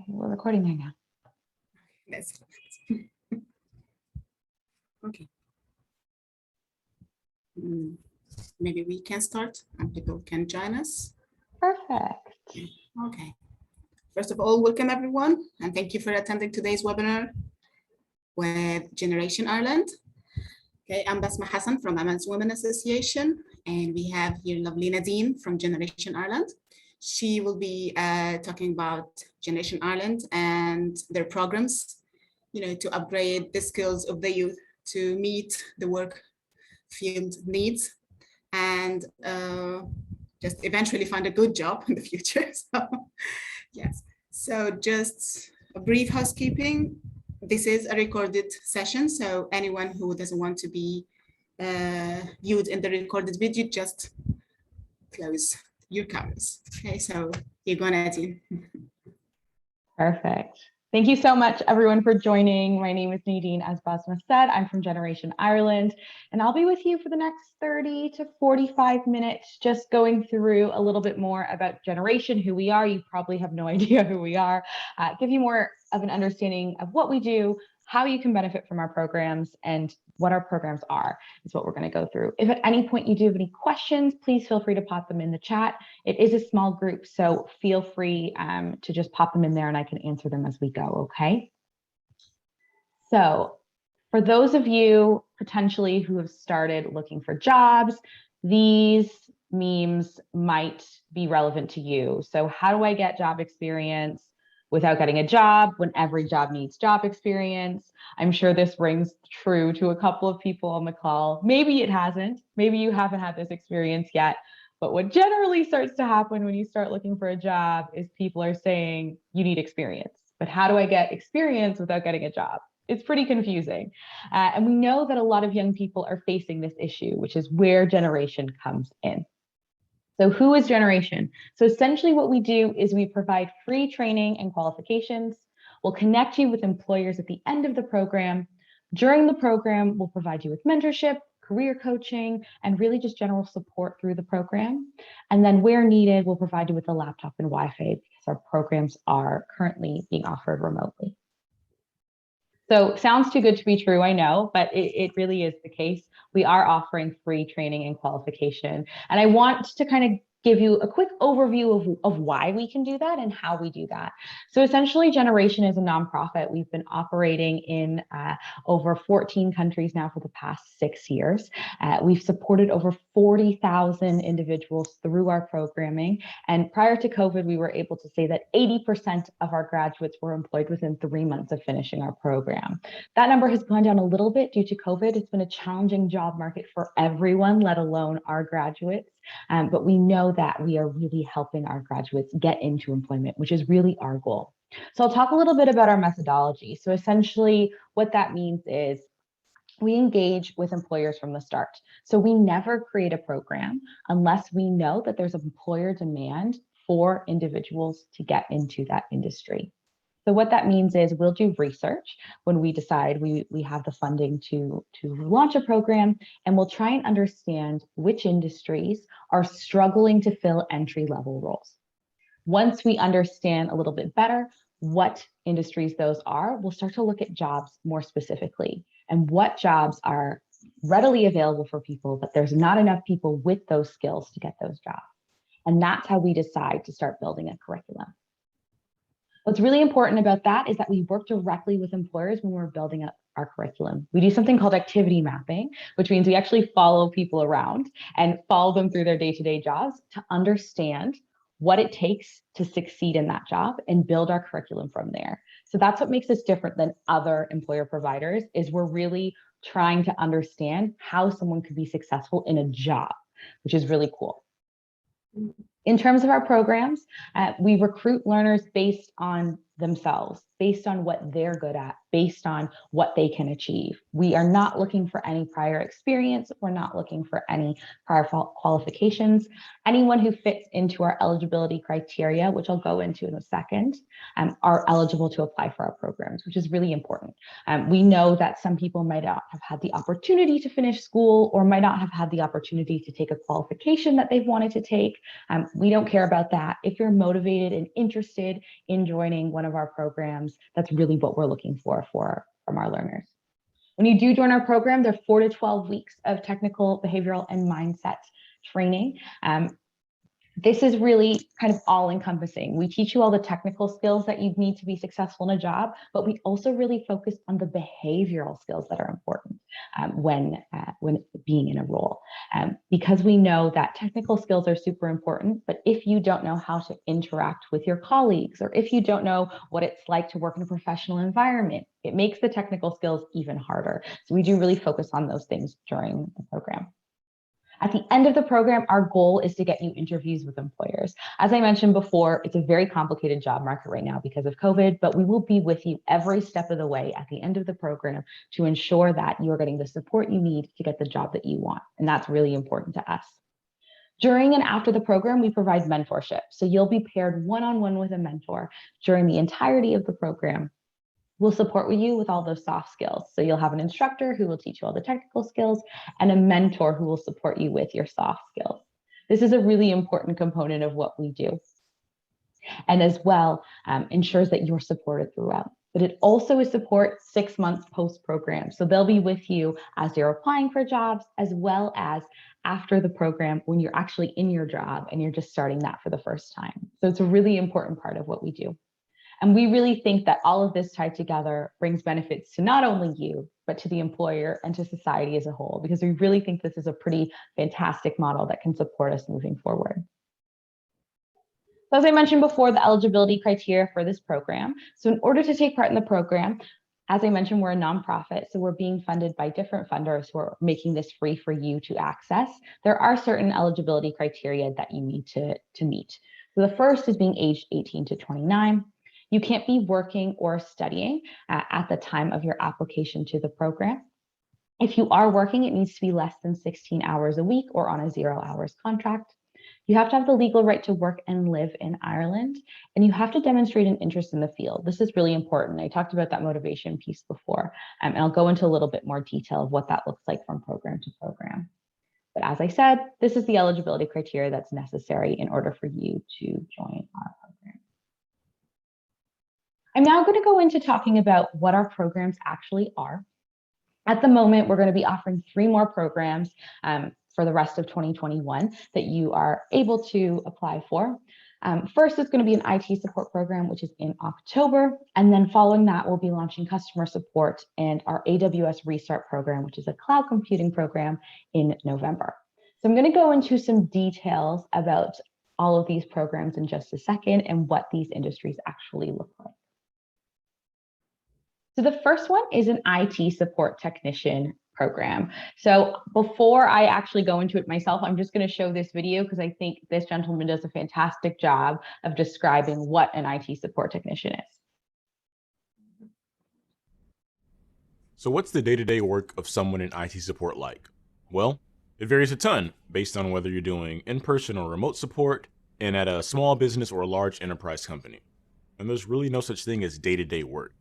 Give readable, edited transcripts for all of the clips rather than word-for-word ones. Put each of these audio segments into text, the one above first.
We're recording there now. That's okay. Maybe we can start and people can join us. Perfect. Okay. First of all, welcome everyone, and thank you for attending today's webinar with Generation Ireland. Okay, I'm Basma Hassan from Amal Women Association, and we have here lovely Nadine from Generation Ireland. She will be talking about Generation Ireland and their programs, to upgrade the skills of the youth to meet the work field needs and just eventually find a good job in the future. So, yes. So just a brief housekeeping. This is a recorded session, so anyone who doesn't want to be viewed in the recorded video, just close your cameras. Okay, so you're gonna do. Perfect. Thank you so much, everyone, for joining. My name is Nadine, as Basma said. I'm from Generation Ireland, and I'll be with you for the next 30 to 45 minutes, just going through a little bit more about Generation, who we are. You probably have no idea who we are. Give you more of an understanding of what we do, how you can benefit from our programs, and what our programs are is what we're going to go through. If at any point you do have any questions, please feel free to pop them in the chat. It is a small group, so feel free to just pop them in there and I can answer them as we go, okay? So for those of you potentially who have started looking for jobs, these memes might be relevant to you. So how do I get job experience without getting a job when every job needs job experience? I'm sure this rings true to a couple of people on the call. Maybe it hasn't. Maybe you haven't had this experience yet. But what generally starts to happen when you start looking for a job is people are saying you need experience. But how do I get experience without getting a job? It's pretty confusing. And we know that a lot of young people are facing this issue, which is where Generation comes in. So who is Generation? So essentially what we do is we provide free training and qualifications. We'll connect you with employers at the end of the program. During the program, we'll provide you with mentorship, career coaching, and really just general support through the program. And then where needed, we'll provide you with a laptop and Wi-Fi because our programs are currently being offered remotely. So sounds too good to be true, I know, but it really is the case. We are offering free training and qualification. And I want to kind of give you a quick overview of why we can do that and how we do that. So essentially, Generation is a nonprofit. We've been operating in over 14 countries now for the past 6 years. We've supported over 40,000 individuals through our programming. And prior to COVID, we were able to say that 80% of our graduates were employed within 3 months of finishing our program. That number has gone down a little bit due to COVID. It's been a challenging job market for everyone, let alone our graduates. But we know that we are really helping our graduates get into employment, which is really our goal. So I'll talk a little bit about our methodology. So essentially what that means is we engage with employers from the start. So we never create a program unless we know that there's employer demand for individuals to get into that industry. So what that means is we'll do research when we decide we have the funding to launch a program, and we'll try and understand which industries are struggling to fill entry-level roles. Once we understand a little bit better what industries those are, we'll start to look at jobs more specifically and what jobs are readily available for people, but there's not enough people with those skills to get those jobs. And that's how we decide to start building a curriculum. What's really important about that is that we work directly with employers when we're building up our curriculum. We do something called activity mapping, which means we actually follow people around and follow them through their day-to-day jobs to understand what it takes to succeed in that job and build our curriculum from there. So that's what makes us different than other employer providers, is we're really trying to understand how someone could be successful in a job, which is really cool. In terms of our programs, we recruit learners based on themselves. based on what they're good at, based on what they can achieve. We are not looking for any prior experience. We're not looking for any prior qualifications. Anyone who fits into our eligibility criteria, which I'll go into in a second, are eligible to apply for our programs, which is really important. We know that some people might not have had the opportunity to finish school or might not have had the opportunity to take a qualification that they've wanted to take. We don't care about that. If you're motivated and interested in joining one of our programs, that's really what we're looking for from our learners. When you do join our program, there are 4 to 12 weeks of technical, behavioral, and mindset training. This is really kind of all encompassing. We teach you all the technical skills that you need to be successful in a job, but we also really focus on the behavioral skills that are important when being in a role. Because we know that technical skills are super important, but if you don't know how to interact with your colleagues, or if you don't know what it's like to work in a professional environment, it makes the technical skills even harder. So we do really focus on those things during the program. At the end of the program, our goal is to get you interviews with employers. As I mentioned before, it's a very complicated job market right now because of COVID, but we will be with you every step of the way at the end of the program to ensure that you're getting the support you need to get the job that you want. And that's really important to us. During and after the program, we provide mentorship. So you'll be paired one-on-one with a mentor during the entirety of the program. We'll support you with all those soft skills. So you'll have an instructor who will teach you all the technical skills and a mentor who will support you with your soft skills. This is a really important component of what we do. And as well, ensures that you're supported throughout. But it also is support 6 months post-program. So they'll be with you as you're applying for jobs, as well as after the program when you're actually in your job and you're just starting that for the first time. So it's a really important part of what we do. And we really think that all of this tied together brings benefits to not only you, but to the employer and to society as a whole, because we really think this is a pretty fantastic model that can support us moving forward. So as I mentioned before, the eligibility criteria for this program. So in order to take part in the program, as I mentioned, we're a nonprofit, so we're being funded by different funders who are making this free for you to access. There are certain eligibility criteria that you need to meet. So the first is being aged 18 to 29. You can't be working or studying at the time of your application to the program. If you are working, it needs to be less than 16 hours a week or on a 0 hours contract. You have to have the legal right to work and live in Ireland, and you have to demonstrate an interest in the field. This is really important. I talked about that motivation piece before, and I'll go into a little bit more detail of what that looks like from program to program. But as I said, this is the eligibility criteria that's necessary in order for you to join our program. I'm now going to go into talking about what our programs actually are. At the moment, we're going to be offering 3 more programs for the rest of 2021 that you are able to apply for. First, it's going to be an IT support program, which is in October. And then following that, we'll be launching customer support and our AWS Restart Program, which is a cloud computing program, in November. So I'm going to go into some details about all of these programs in just a second and what these industries actually look like. So the first one is an IT support technician program. So before I actually go into it myself, I'm just going to show this video because I think this gentleman does a fantastic job of describing what an IT support technician is. So what's the day-to-day work of someone in IT support like? Well, it varies a ton based on whether you're doing in-person or remote support and at a small business or a large enterprise company. And there's really no such thing as day-to-day work,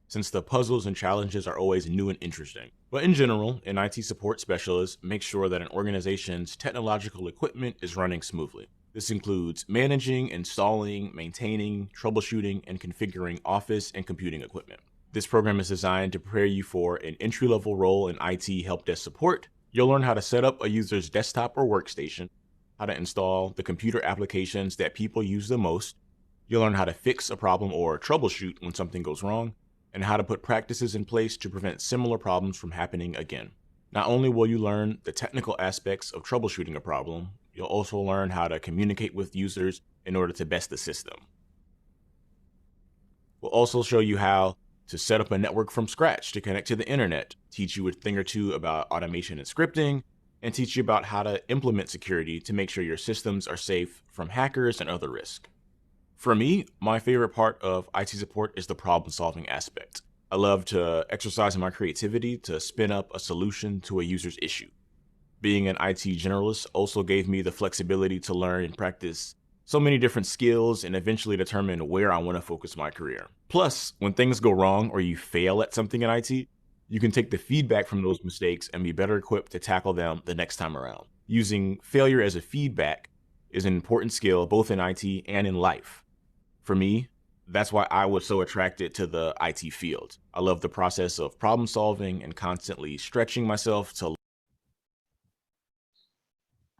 since the puzzles and challenges are always new and interesting. But in general, an IT support specialist makes sure that an organization's technological equipment is running smoothly. This includes managing, installing, maintaining, troubleshooting, and configuring office and computing equipment. This program is designed to prepare you for an entry-level role in IT help desk support. You'll learn how to set up a user's desktop or workstation, how to install the computer applications that people use the most. You'll learn how to fix a problem or troubleshoot when something goes wrong, and how to put practices in place to prevent similar problems from happening again. Not only will you learn the technical aspects of troubleshooting a problem, you'll also learn how to communicate with users in order to best assist them. We'll also show you how to set up a network from scratch to connect to the internet, teach you a thing or two about automation and scripting, and teach you about how to implement security to make sure your systems are safe from hackers and other risks. For me, my favorite part of IT support is the problem-solving aspect. I love to exercise my creativity to spin up a solution to a user's issue. Being an IT generalist also gave me the flexibility to learn and practice so many different skills and eventually determine where I want to focus my career. Plus, when things go wrong or you fail at something in IT, you can take the feedback from those mistakes and be better equipped to tackle them the next time around. Using failure as a feedback is an important skill both in IT and in life. For me, that's why I was so attracted to the IT field. I love the process of problem solving and constantly stretching myself to.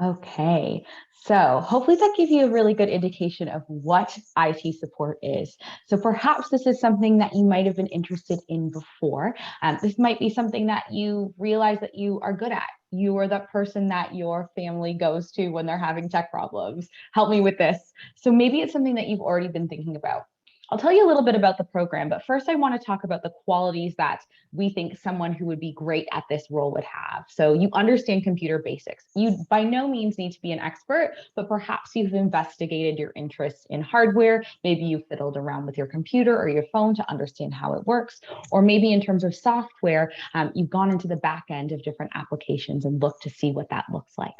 Okay, so hopefully that gave you a really good indication of what IT support is. So perhaps this is something that you might have been interested in before. This might be something that you realize that you are good at. You are that person that your family goes to when they're having tech problems. Help me with this. So maybe it's something that you've already been thinking about. I'll tell you a little bit about the program, but first I want to talk about the qualities that we think someone who would be great at this role would have. So you understand computer basics. You by no means need to be an expert, but perhaps you've investigated your interests in hardware. Maybe you've fiddled around with your computer or your phone to understand how it works. Or maybe in terms of software, you've gone into the back end of different applications and looked to see what that looks like.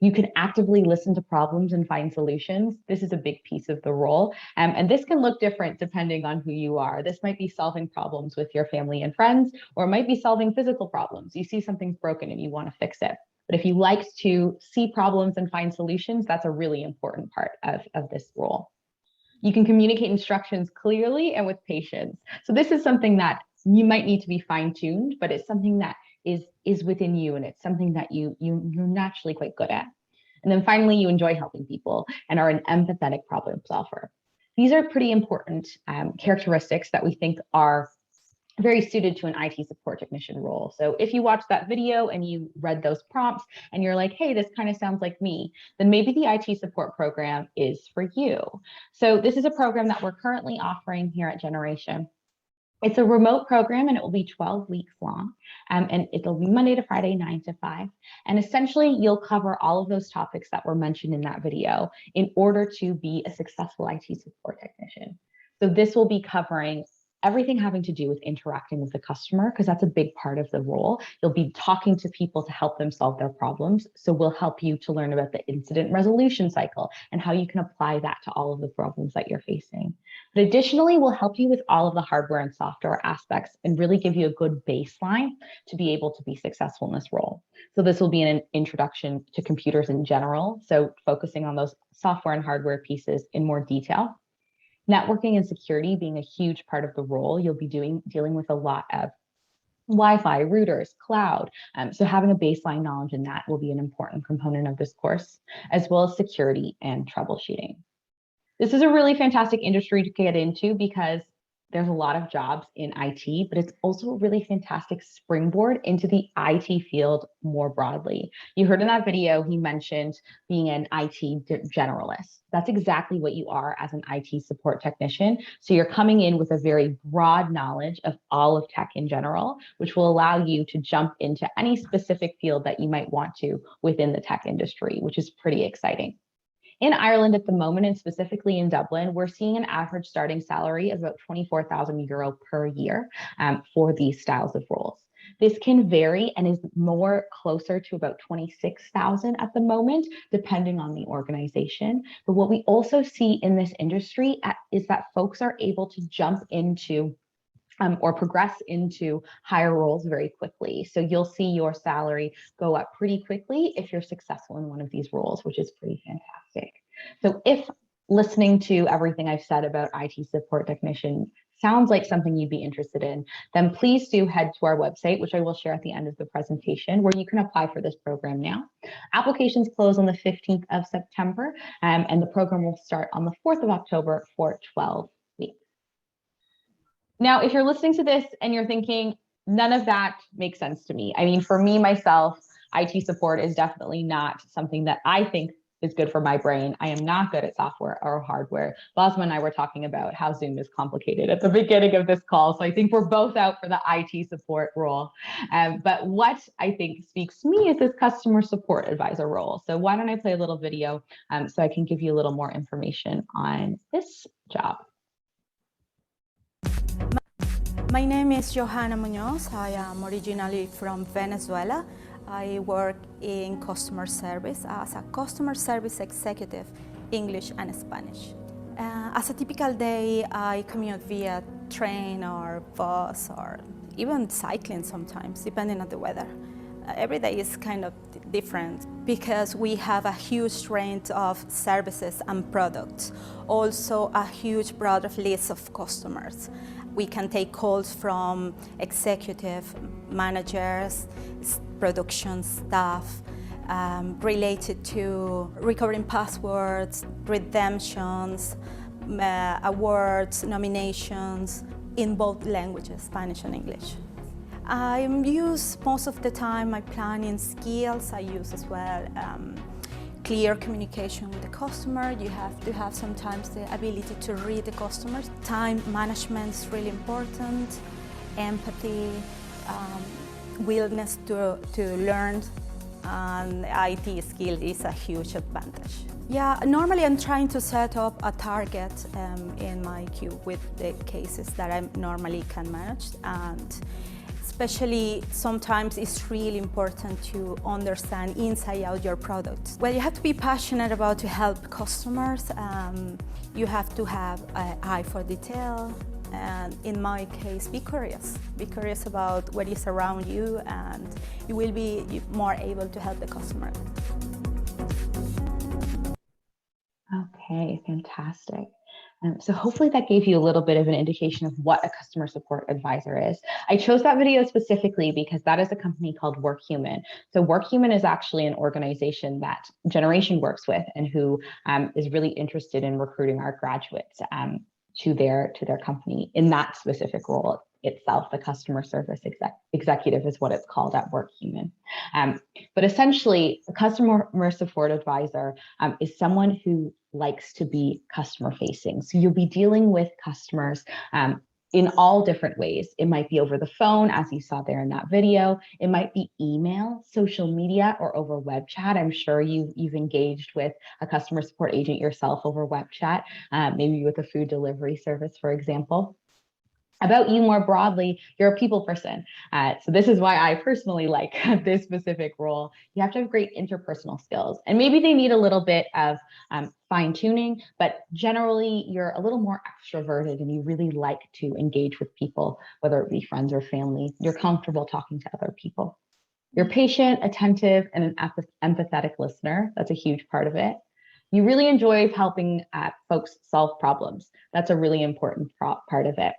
You can actively listen to problems and find solutions. This is a big piece of the role. And this can look different depending on who you are. This might be solving problems with your family and friends, or it might be solving physical problems. You see something's broken and you want to fix it. But if you like to see problems and find solutions, that's a really important part of this role. You can communicate instructions clearly and with patience. So this is something that you might need to be fine-tuned, but it's something that is within you, and it's something that you're naturally quite good at. And then finally, you enjoy helping people and are an empathetic problem solver. These are pretty important characteristics that we think are very suited to an IT support technician role. So if you watch that video and you read those prompts and you're like, hey, this kind of sounds like me, then maybe the IT support program is for you. So this is a program that we're currently offering here at Generation. It's a remote program and it will be 12 weeks long. And it'll be Monday to Friday, 9 to 5. And essentially, you'll cover all of those topics that were mentioned in that video in order to be a successful IT support technician. So this will be covering everything having to do with interacting with the customer, because that's a big part of the role. You'll be talking to people to help them solve their problems. So we'll help you to learn about the incident resolution cycle and how you can apply that to all of the problems that you're facing. But additionally, we'll help you with all of the hardware and software aspects and really give you a good baseline to be able to be successful in this role. So this will be an introduction to computers in general. So focusing on those software and hardware pieces in more detail. Networking and security being a huge part of the role. You'll be dealing with a lot of Wi-Fi, routers, cloud. So having a baseline knowledge in that will be an important component of this course, as well as security and troubleshooting. This is a really fantastic industry to get into because there's a lot of jobs in IT, but it's also a really fantastic springboard into the IT field more broadly. You heard in that video, he mentioned being an IT generalist. That's exactly what you are as an IT support technician. So you're coming in with a very broad knowledge of all of tech in general, which will allow you to jump into any specific field that you might want to within the tech industry, which is pretty exciting. In Ireland at the moment, and specifically in Dublin, we're seeing an average starting salary of about €24,000 per year for these styles of roles. This can vary and is more closer to about 26,000 at the moment, depending on the organization. But what we also see in this industry is that folks are able to jump into or progress into higher roles very quickly. So you'll see your salary go up pretty quickly if you're successful in one of these roles, which is pretty fantastic. So if listening to everything I've said about IT support technician sounds like something you'd be interested in, then please do head to our website, which I will share at the end of the presentation, where you can apply for this program now. Applications close on the 15th of September, and the program will start on the 4th of October for 12 weeks. Now, if you're listening to this and you're thinking, none of that makes sense to me. I mean, for me, myself, IT support is definitely not something that I think is good for my brain. I am not good at software or hardware. Basma and I were talking about how Zoom is complicated at the beginning of this call. So I think we're both out for the IT support role. But what I think speaks to me is this customer support advisor role. So why don't I play a little video so I can give you a little more information on this job. My name is Johanna Munoz. I am originally from Venezuela. I work in customer service as a customer service executive, English and Spanish. As a typical day, I commute via train or bus or even cycling sometimes, depending on the weather. Every day is kind of different because we have a huge range of services and products, also a huge broad list of customers. We can take calls from executive managers, production staff, related to recovering passwords, redemptions, awards, nominations in both languages, Spanish and English. I use most of the time my planning skills. I use as well clear communication with the customer. You have to have sometimes the ability to read the customers. Time management is really important. Empathy, willingness to learn, and IT skill is a huge advantage. Yeah, normally I'm trying to set up a target in my queue with the cases that I normally can manage, and especially sometimes it's really important to understand inside out your product. Well, you have to be passionate about to help customers. You have to have an eye for detail, and in my case, be curious. Be curious about what is around you, and you will be more able to help the customer. Okay, fantastic. So hopefully that gave you a little bit of an indication of what a customer support advisor is. I chose that video specifically because that is a company called WorkHuman. So WorkHuman is actually an organization that Generation works with and who is really interested in recruiting our graduates to their company in that specific role itself. The customer service executive is what it's called at WorkHuman. But essentially, a customer support advisor is someone who likes to be customer facing. So you'll be dealing with customers in all different ways. It might be over the phone, as you saw there in that video. It might be email, social media, or over web chat. I'm sure you've engaged with a customer support agent yourself over web chat, maybe with a food delivery service, for example. About you more broadly, you're a people person. So this is why I personally like this specific role. You have to have great interpersonal skills, and maybe they need a little bit of fine tuning, but generally you're a little more extroverted and you really like to engage with people, whether it be friends or family. You're comfortable talking to other people. You're patient, attentive, and an empathetic listener. That's a huge part of it. You really enjoy helping folks solve problems. That's a really important part of it.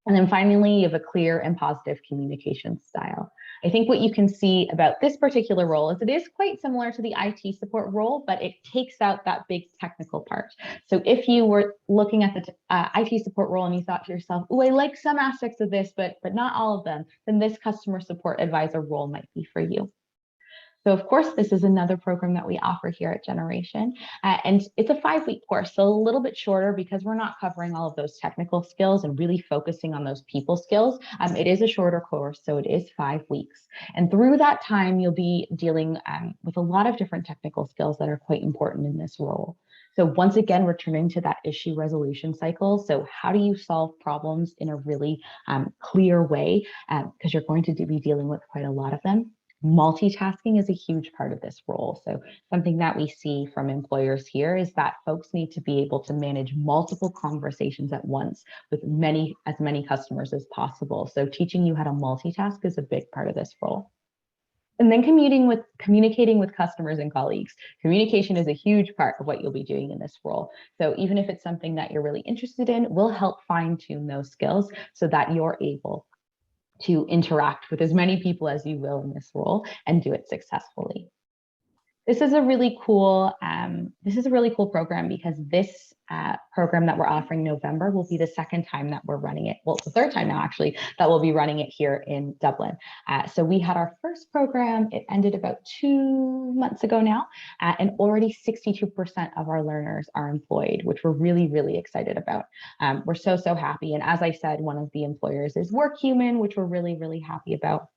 And then finally, you have a clear and positive communication style. I think what you can see about this particular role is it is quite similar to the IT support role, but it takes out that big technical part. So if you were looking at the IT support role and you thought to yourself, oh, I like some aspects of this, but not all of them, then this customer support advisor role might be for you. So of course, this is another program that we offer here at Generation, and it's a 5-week course, so a little bit shorter because we're not covering all of those technical skills and really focusing on those people skills. It is a shorter course, so it is 5 weeks. And through that time, you'll be dealing with a lot of different technical skills that are quite important in this role. So once again, returning to that issue resolution cycle. So how do you solve problems in a really clear way? Because you're going to be dealing with quite a lot of them. Multitasking is a huge part of this role. So something that we see from employers here is that folks need to be able to manage multiple conversations at once with as many customers as possible. So teaching you how to multitask is a big part of this role. And then communicating with customers and colleagues. Communication is a huge part of what you'll be doing in this role. So even if it's something that you're really interested in, we'll help fine-tune those skills so that you're able to interact with as many people as you will in this role and do it successfully. This is a really cool program because this program that we're offering in November will be the second time that we're running it. Well, it's the third time now, actually, that we'll be running it here in Dublin. So we had our first program. It ended about 2 months ago now, and already 62% of our learners are employed, which we're really, really excited about. We're so, so happy. And as I said, one of the employers is WorkHuman, which we're really, really happy about.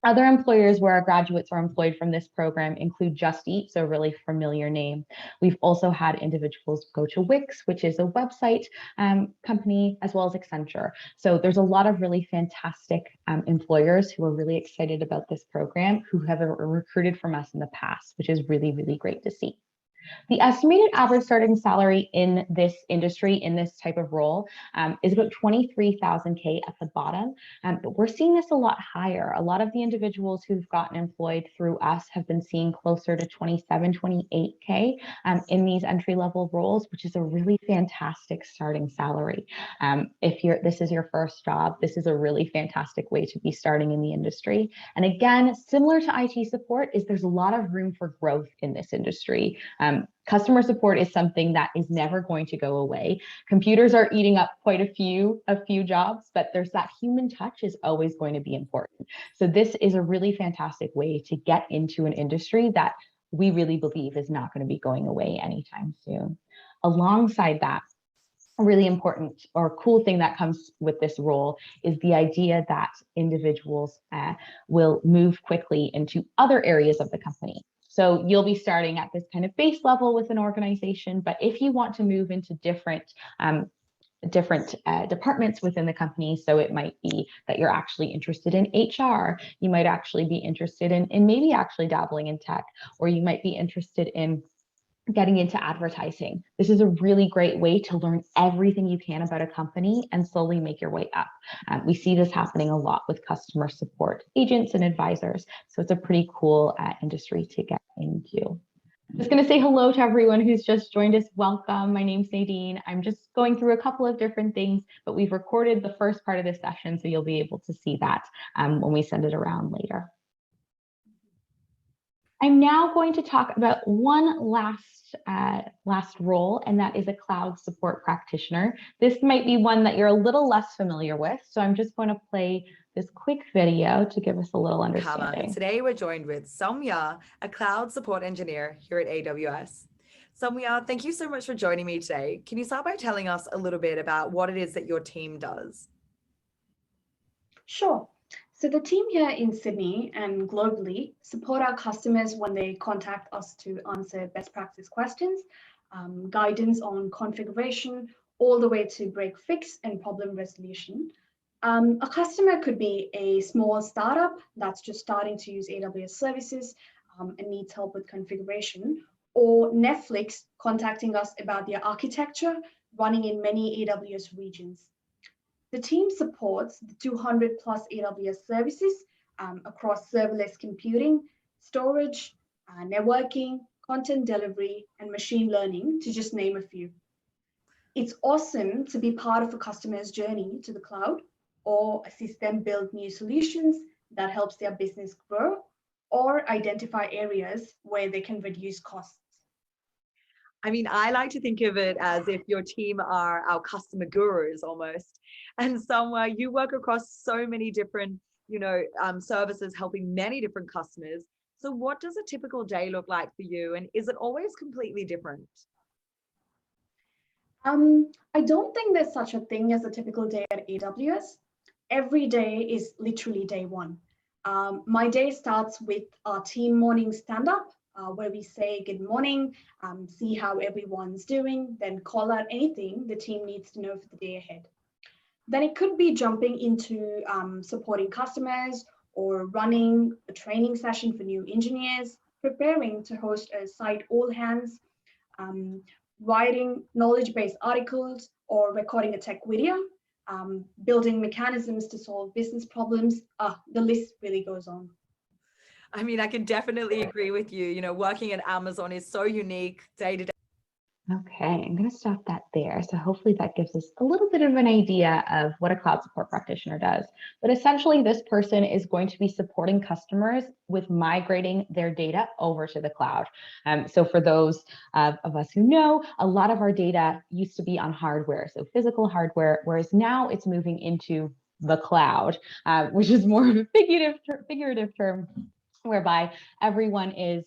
Other employers where our graduates are employed from this program include Just Eat, so a really familiar name. We've also had individuals go to Wix, which is a website company, as well as Accenture. So there's a lot of really fantastic employers who are really excited about this program, who have recruited from us in the past, which is really, really great to see. The estimated average starting salary in this industry, in this type of role, is about 23,000K at the bottom. But we're seeing this a lot higher. A lot of the individuals who've gotten employed through us have been seeing closer to 27, 28K in these entry-level roles, which is a really fantastic starting salary. If this is your first job, this is a really fantastic way to be starting in the industry. And again, similar to IT support, there's a lot of room for growth in this industry. Customer support is something that is never going to go away. Computers are eating up quite a few jobs, but there's that human touch is always going to be important. So this is a really fantastic way to get into an industry that we really believe is not going to be going away anytime soon. Alongside that, a really important or cool thing that comes with this role is the idea that individuals will move quickly into other areas of the company. So you'll be starting at this kind of base level with an organization, but if you want to move into different departments within the company, so it might be that you're actually interested in HR, you might actually be interested in maybe actually dabbling in tech, or you might be interested in getting into advertising. This is a really great way to learn everything you can about a company and slowly make your way up. We see this happening a lot with customer support agents and advisors. So it's a pretty cool industry to get into. I'm just going to say hello to everyone who's just joined us. Welcome. My name's Nadine. I'm just going through a couple of different things, but we've recorded the first part of this session, so you'll be able to see that when we send it around later. I'm now going to talk about one last role, and that is a cloud support practitioner. This might be one that you're a little less familiar with, so I'm just going to play this quick video to give us a little understanding. Today we're joined with Soumya, a cloud support engineer here at AWS. Soumya, thank you so much for joining me today. Can you start by telling us a little bit about what it is that your team does? Sure. So the team here in Sydney and globally support our customers when they contact us to answer best practice questions, guidance on configuration, all the way to break fix and problem resolution. A customer could be a small startup that's just starting to use AWS services and needs help with configuration, or Netflix contacting us about their architecture running in many AWS regions. The team supports the 200 plus AWS services across serverless computing, storage, networking, content delivery, and machine learning, to just name a few. It's awesome to be part of a customer's journey to the cloud or assist them build new solutions that helps their business grow or identify areas where they can reduce costs. I mean, I like to think of it as if your team are our customer gurus almost. And somewhere you work across so many different, services helping many different customers. So what does a typical day look like for you? And is it always completely different? I don't think there's such a thing as a typical day at AWS. Every day is literally day one. My day starts with our team morning stand-up, where we say good morning, see how everyone's doing, then call out anything the team needs to know for the day ahead. Then it could be jumping into supporting customers or running a training session for new engineers, preparing to host a site all hands, writing knowledge-based articles or recording a tech video, building mechanisms to solve business problems. The list really goes on. I mean, I can definitely agree with you. Working at Amazon is so unique day to day. Okay, I'm going to stop that there. So hopefully that gives us a little bit of an idea of what a cloud support practitioner does. But essentially, this person is going to be supporting customers with migrating their data over to the cloud. So for those of us who know, a lot of our data used to be on hardware, so physical hardware, whereas now it's moving into the cloud, which is more of a figurative term, whereby everyone is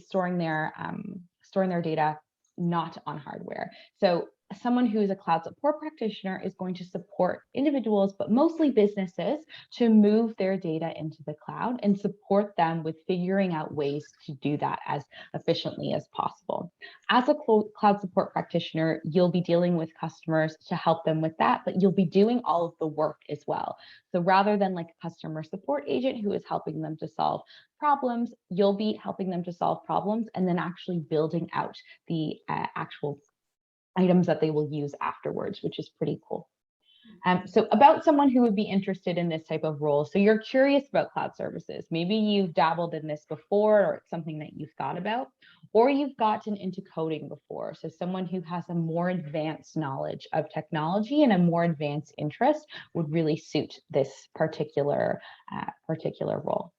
storing their data not on hardware. So someone who is a cloud support practitioner is going to support individuals, but mostly businesses, to move their data into the cloud and support them with figuring out ways to do that as efficiently as possible. As a cloud support practitioner, you'll be dealing with customers to help them with that, but you'll be doing all of the work as well. So rather than like a customer support agent who is helping them to solve problems, you'll be helping them to solve problems and then actually building out the actual items that they will use afterwards, which is pretty cool. So about someone who would be interested in this type of role. So you're curious about cloud services. Maybe you've dabbled in this before, or it's something that you've thought about, or you've gotten into coding before. So someone who has a more advanced knowledge of technology and a more advanced interest would really suit this particular role.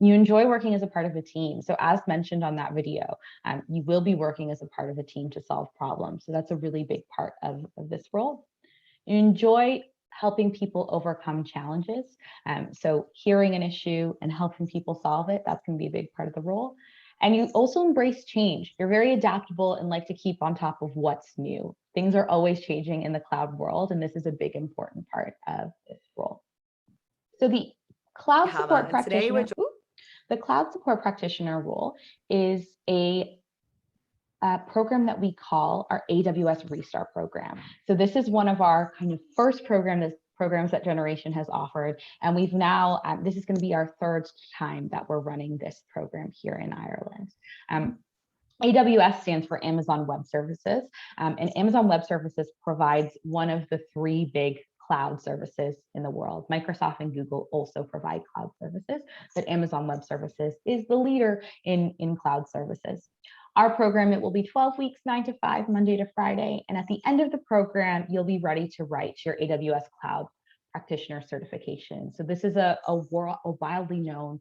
You enjoy working as a part of a team. So as mentioned on that video, you will be working as a part of a team to solve problems. So that's a really big part of this role. You enjoy helping people overcome challenges. So hearing an issue and helping people solve it, that's going to be a big part of the role. And you also embrace change. You're very adaptable and like to keep on top of what's new. Things are always changing in the cloud world, and this is a big important part of this role. So the cloud support practitioner. The cloud support practitioner role is a program that we call our AWS Restart Program. So this is one of our kind of first programs that Generation has offered. And we've now, this is going to be our third time that we're running this program here in Ireland. AWS stands for Amazon Web Services, and Amazon Web Services provides one of the three big cloud services in the world. Microsoft and Google also provide cloud services, but Amazon Web Services is the leader in cloud services. Our program, it will be 12 weeks, 9 to 5, Monday to Friday. And at the end of the program, you'll be ready to write your AWS Cloud Practitioner certification. So this is a wildly known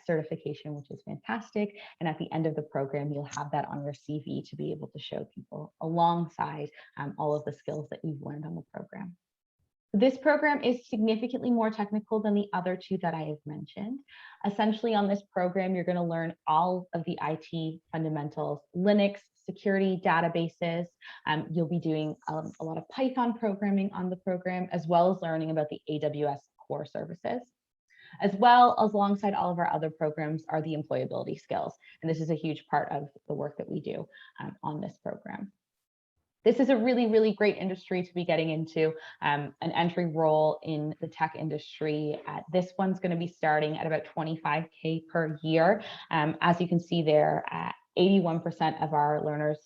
certification, which is fantastic. And at the end of the program, you'll have that on your CV to be able to show people alongside all of the skills that you've learned on the program. This program is significantly more technical than the other two that I have mentioned. Essentially, on this program, you're going to learn all of the IT fundamentals, Linux, security, databases. You'll be doing a lot of Python programming on the program, as well as learning about the AWS core services. As well as alongside all of our other programs are the employability skills. And this is a huge part of the work that we do on this program. This is a really, really great industry to be getting into, an entry role in the tech industry. This one's going to be starting at about $25K per year. As you can see there, 81% of our learners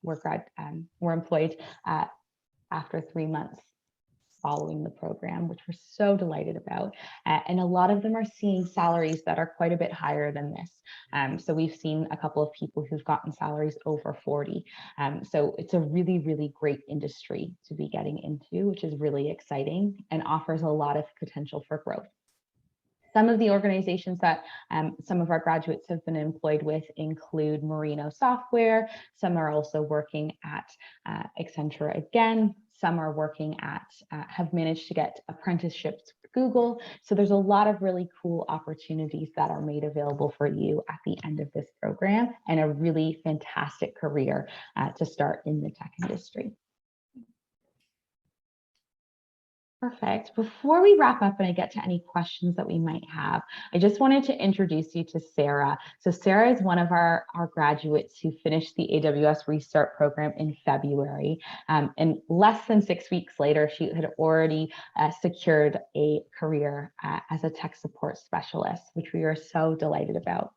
were employed after 3 months following the program, which we're so delighted about. And a lot of them are seeing salaries that are quite a bit higher than this. So we've seen a couple of people who've gotten salaries over 40. So it's a really, really great industry to be getting into, which is really exciting and offers a lot of potential for growth. Some of the organizations that some of our graduates have been employed with include Merino Software. Some are also working at Accenture again. Some are working at, have managed to get apprenticeships with Google. So there's a lot of really cool opportunities that are made available for you at the end of this program, and a really fantastic career to start in the tech industry. Perfect. Before we wrap up and I get to any questions that we might have, I just wanted to introduce you to Sarah. So Sarah is one of our graduates who finished the AWS Restart program in February. And less than 6 weeks later, she had already secured a career as a tech support specialist, which we are so delighted about.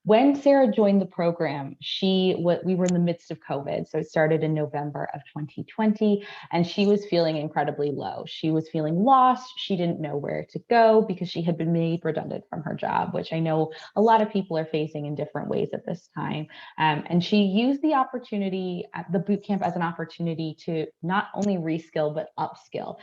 When Sarah joined the program, we were in the midst of COVID. So it started in November of 2020, and she was feeling incredibly low. She was feeling lost. She didn't know where to go because she had been made redundant from her job, which I know a lot of people are facing in different ways at this time. And she used the opportunity at the bootcamp as an opportunity to not only reskill, but upskill.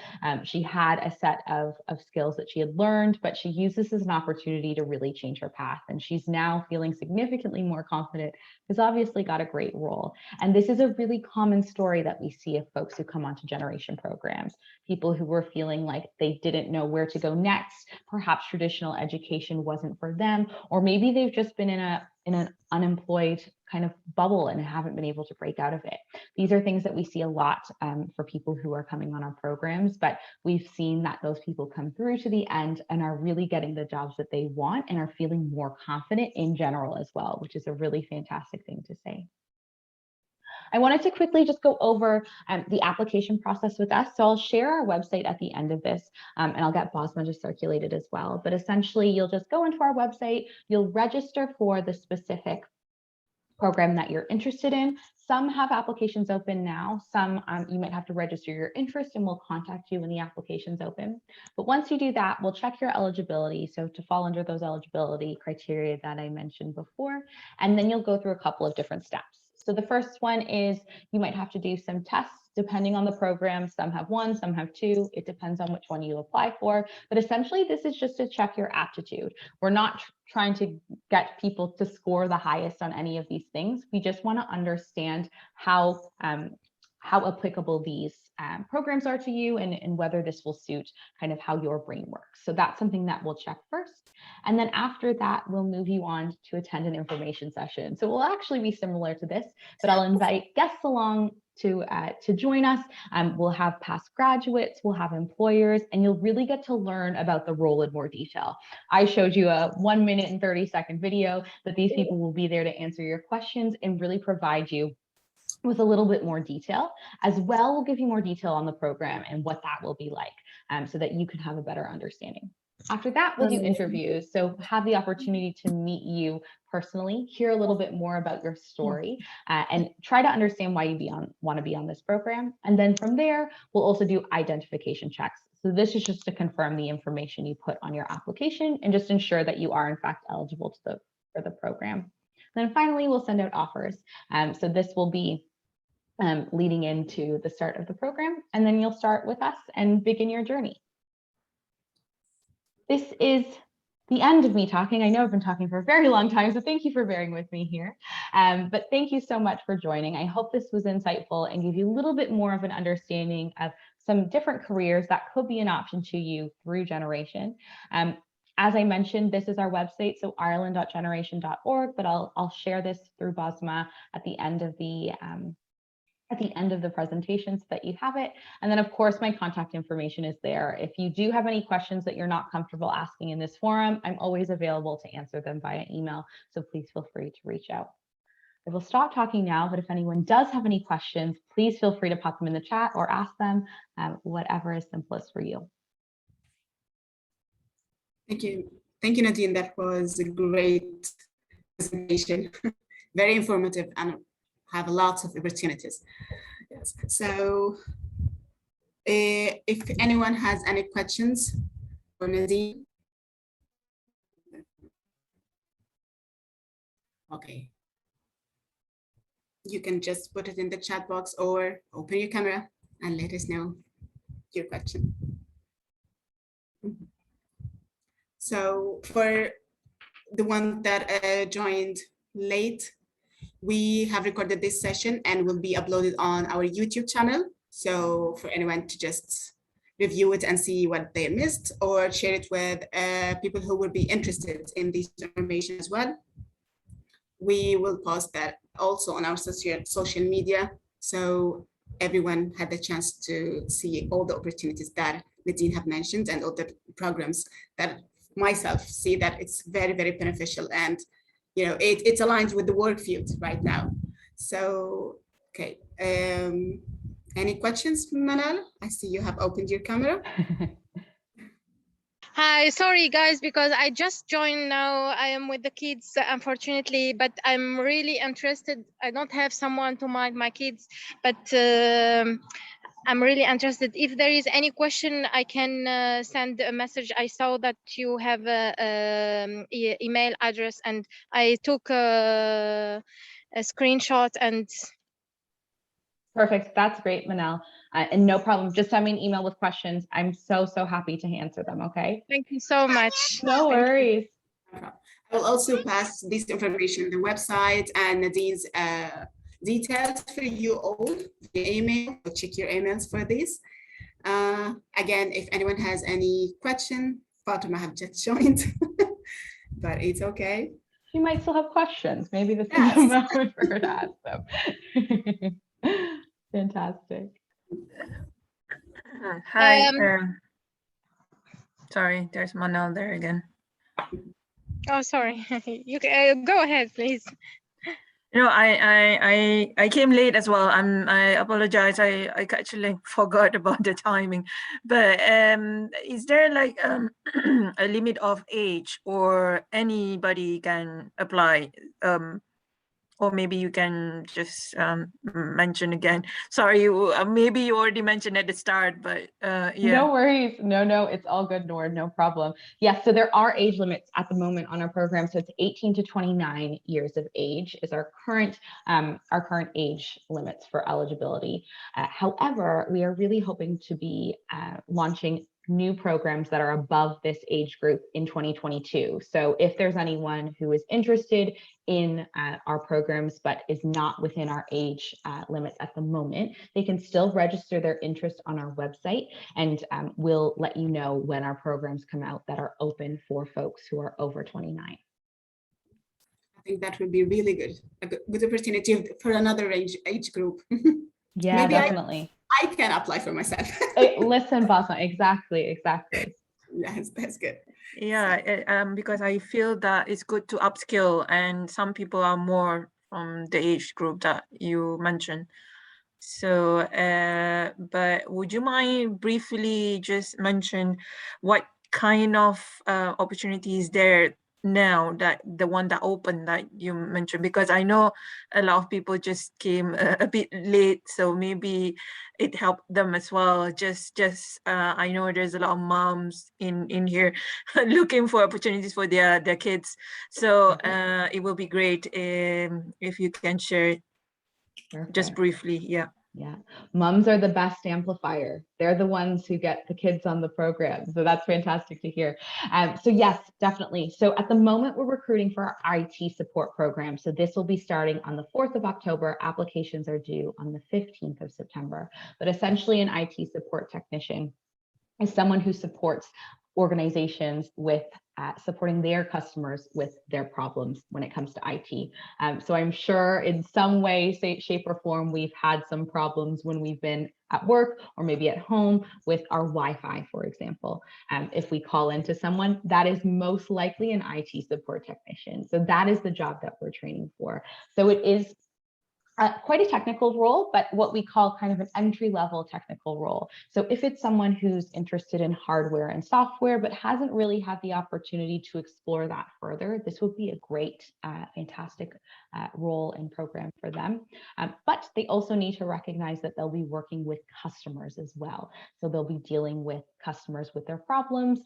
She had a set of skills that she had learned, but she used this as an opportunity to really change her path. And she's now feeling significantly more confident, has obviously got a great role. And this is a really common story that we see of folks who come onto generation programs, people who were feeling like they didn't know where to go next. Perhaps traditional education wasn't for them, or maybe they've just been in an unemployed kind of bubble and haven't been able to break out of it. These are things that we see a lot for people who are coming on our programs, but we've seen that those people come through to the end and are really getting the jobs that they want and are feeling more confident in general as well, which is a really fantastic thing to say. I wanted to quickly just go over the application process with us. So I'll share our website at the end of this, and I'll get Bosma to circulate it as well. But essentially, you'll just go into our website, you'll register for the specific program that you're interested in. Some have applications open now. Some you might have to register your interest, and we'll contact you when the application's open. But once you do that, we'll check your eligibility. So to fall under those eligibility criteria that I mentioned before, and then you'll go through a couple of different steps. So the first one is you might have to do some tests depending on the program. Some have one, some have two. It depends on which one you apply for. But essentially, this is just to check your aptitude. We're not trying to get people to score the highest on any of these things. We just want to understand how applicable these programs are to you and whether this will suit kind of how your brain works. So that's something that we'll check first. And then after that, we'll move you on to attend an information session. So it will actually be similar to this, but I'll invite guests along to join us. We'll have past graduates, we'll have employers, and you'll really get to learn about the role in more detail. I showed you a 1 minute and 30-second video, but these people will be there to answer your questions and really provide you with a little bit more detail. As well, we'll give you more detail on the program and what that will be like, so that you can have a better understanding. After that, we'll do interviews. So have the opportunity to meet you personally, hear a little bit more about your story, and try to understand why you want to be on this program. And then from there, we'll also do identification checks. So this is just to confirm the information you put on your application and just ensure that you are in fact eligible for the program. And then finally, we'll send out offers. So this will be leading into the start of the program, and then you'll start with us and begin your journey. This is the end of me talking. I know I've been talking for a very long time, so thank you for bearing with me here. But thank you so much for joining. I hope this was insightful and gave you a little bit more of an understanding of some different careers that could be an option to you through Generation. As I mentioned, this is our website, so ireland.generation.org, but I'll share this through Bosma at the end of the presentation so that you have it. And then of course, my contact information is there. If you do have any questions that you're not comfortable asking in this forum, I'm always available to answer them via email. So please feel free to reach out. I will stop talking now, but if anyone does have any questions, please feel free to pop them in the chat or ask them, whatever is simplest for you. Thank you. Thank you, Nadine. That was a great presentation. Very informative and have lots of opportunities. Yes. So if anyone has any questions for Nadine. Okay. You can just put it in the chat box or open your camera and let us know your question. So for the one that joined late, we have recorded this session and will be uploaded on our YouTube channel. So for anyone to just review it and see what they missed or share it with people who would be interested in this information as well. We will post that also on our social media. So everyone had the chance to see all the opportunities that Nadine have mentioned and all the programs that myself see that it's very, very beneficial, and you know it aligns with the work field right now. So okay, any questions, Manal? I see you have opened your camera. Hi, sorry guys, because I just joined now. I am with the kids, unfortunately, but I'm really interested. I don't have someone to mind my kids, but I'm really interested. If there is any question, I can send a message. I saw that you have a email address, and I took a screenshot and. Perfect. That's great, Manal. And no problem. Just send me an email with questions. I'm so happy to answer them. Okay. Thank you so much. No worries. I will also pass this information, the website and Nadine's details for you all via email. So check your emails for this. Again, if anyone has any question, Fatima have just joined, but it's okay. She might still have questions. Maybe this is the moment for her to ask them. Fantastic. Hi. Sorry, there's Manal there again. Oh, sorry. You can go ahead, please. You know, I came late as well. I apologize. I actually forgot about the timing. But is there like a limit of age, or anybody can apply? Or maybe you can just mention again. Sorry, maybe you already mentioned at the start, but yeah. No worries. No, it's all good, Noor, no problem. Yes, so there are age limits at the moment on our program. So it's 18 to 29 years of age is our current age limits for eligibility. However, we are really hoping to be launching new programs that are above this age group in 2022. So if there's anyone who is interested in our programs but is not within our age limits at the moment, they can still register their interest on our website, and we'll let you know when our programs come out that are open for folks who are over 29. I think that would be really good, a good opportunity for another age group. Yeah, maybe definitely. I can apply for myself. Listen, Basma, exactly. Yes, that's good. Yeah, because I feel that it's good to upskill, and some people are more from the age group that you mentioned. So, but would you mind briefly just mention what kind of opportunities there now, that the one that opened that you mentioned? Because I know a lot of people just came a bit late, so maybe it helped them as well. Just I know there's a lot of moms in here looking for opportunities for their kids, so it will be great if you can share it. Perfect. Just briefly. Yeah. Moms are the best amplifier. They're the ones who get the kids on the program. So that's fantastic to hear. So yes, definitely. So at the moment, we're recruiting for our IT support program. So this will be starting on the 4th of October. Applications are due on the 15th of September. But essentially, an IT support technician is someone who supports organizations with supporting their customers with their problems when it comes to IT. So I'm sure in some way, shape, or form, we've had some problems when we've been at work or maybe at home with our Wi-Fi, for example. If we call into someone, that is most likely an IT support technician. So that is the job that we're training for. So it is quite a technical role, but what we call kind of an entry-level technical role. So if it's someone who's interested in hardware and software, but hasn't really had the opportunity to explore that further, this would be a great, fantastic role and program for them. But they also need to recognize that they'll be working with customers as well. So they'll be dealing with customers with their problems,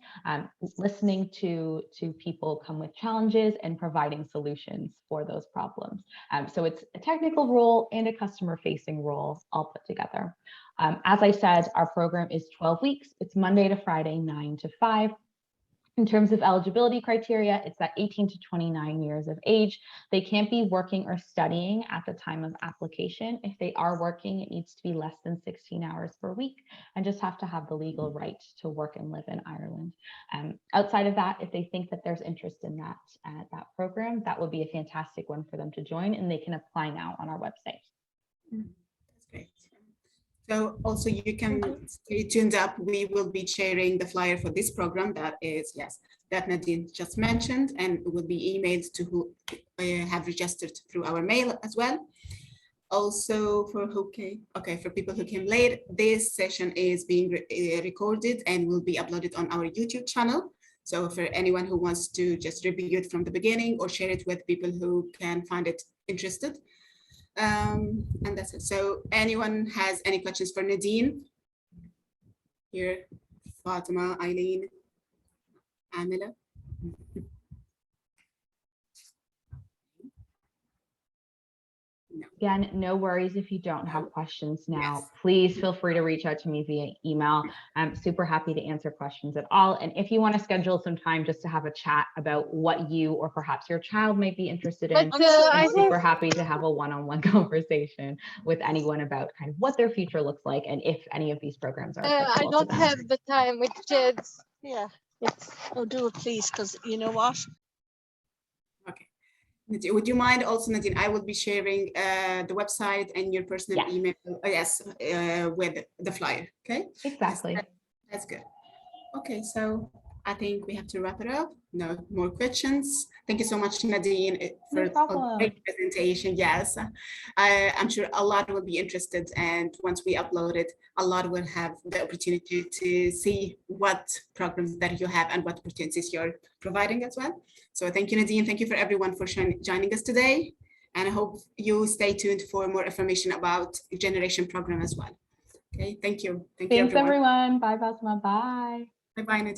listening to people come with challenges and providing solutions for those problems. So it's a technical role and a customer-facing role all put together. As I said, our program is 12 weeks. It's Monday to Friday, 9 to 5. In terms of eligibility criteria, it's at 18 to 29 years of age. They can't be working or studying at the time of application. If they are working, it needs to be less than 16 hours per week and just have to have the legal right to work and live in Ireland. Outside of that, if they think that there's interest in that program, that would be a fantastic one for them to join, and they can apply now on our website. That's great. So also you can stay tuned up. We will be sharing the flyer for this program that Nadine just mentioned, and it will be emailed to who have registered through our mail as well. Also for people who came late, this session is being recorded and will be uploaded on our YouTube channel. So for anyone who wants to just review it from the beginning or share it with people who can find it interested. And that's it. So anyone has any questions for Nadine? Here, Fatima, Eileen, Amila. Again, no worries if you don't have questions now. Yes. Please feel free to reach out to me via email. I'm super happy to answer questions at all. And if you want to schedule some time just to have a chat about what you or perhaps your child might be interested in, I'm super happy to have a one-on-one conversation with anyone about kind of what their future looks like and if any of these programs are applicable I don't to them. have the time with kids. Yeah, do it, please, because you know what? Okay. Nadine, would you mind also, Nadine, I will be sharing the website and your personal Yes. email, with the flyer, okay? Exactly. That's good. Okay, so I think we have to wrap it up. No more questions. Thank you so much, Nadine, for a great presentation. Yes, I'm sure a lot will be interested, and once we upload it, a lot will have the opportunity to see what programs that you have and what opportunities you're providing as well. So thank you, Nadine. Thank you for everyone for joining us today, and I hope you stay tuned for more information about Generation Program as well. Okay, thank you. Thanks, everyone. Bye, Basma. Bye. Bye-bye, Nadine.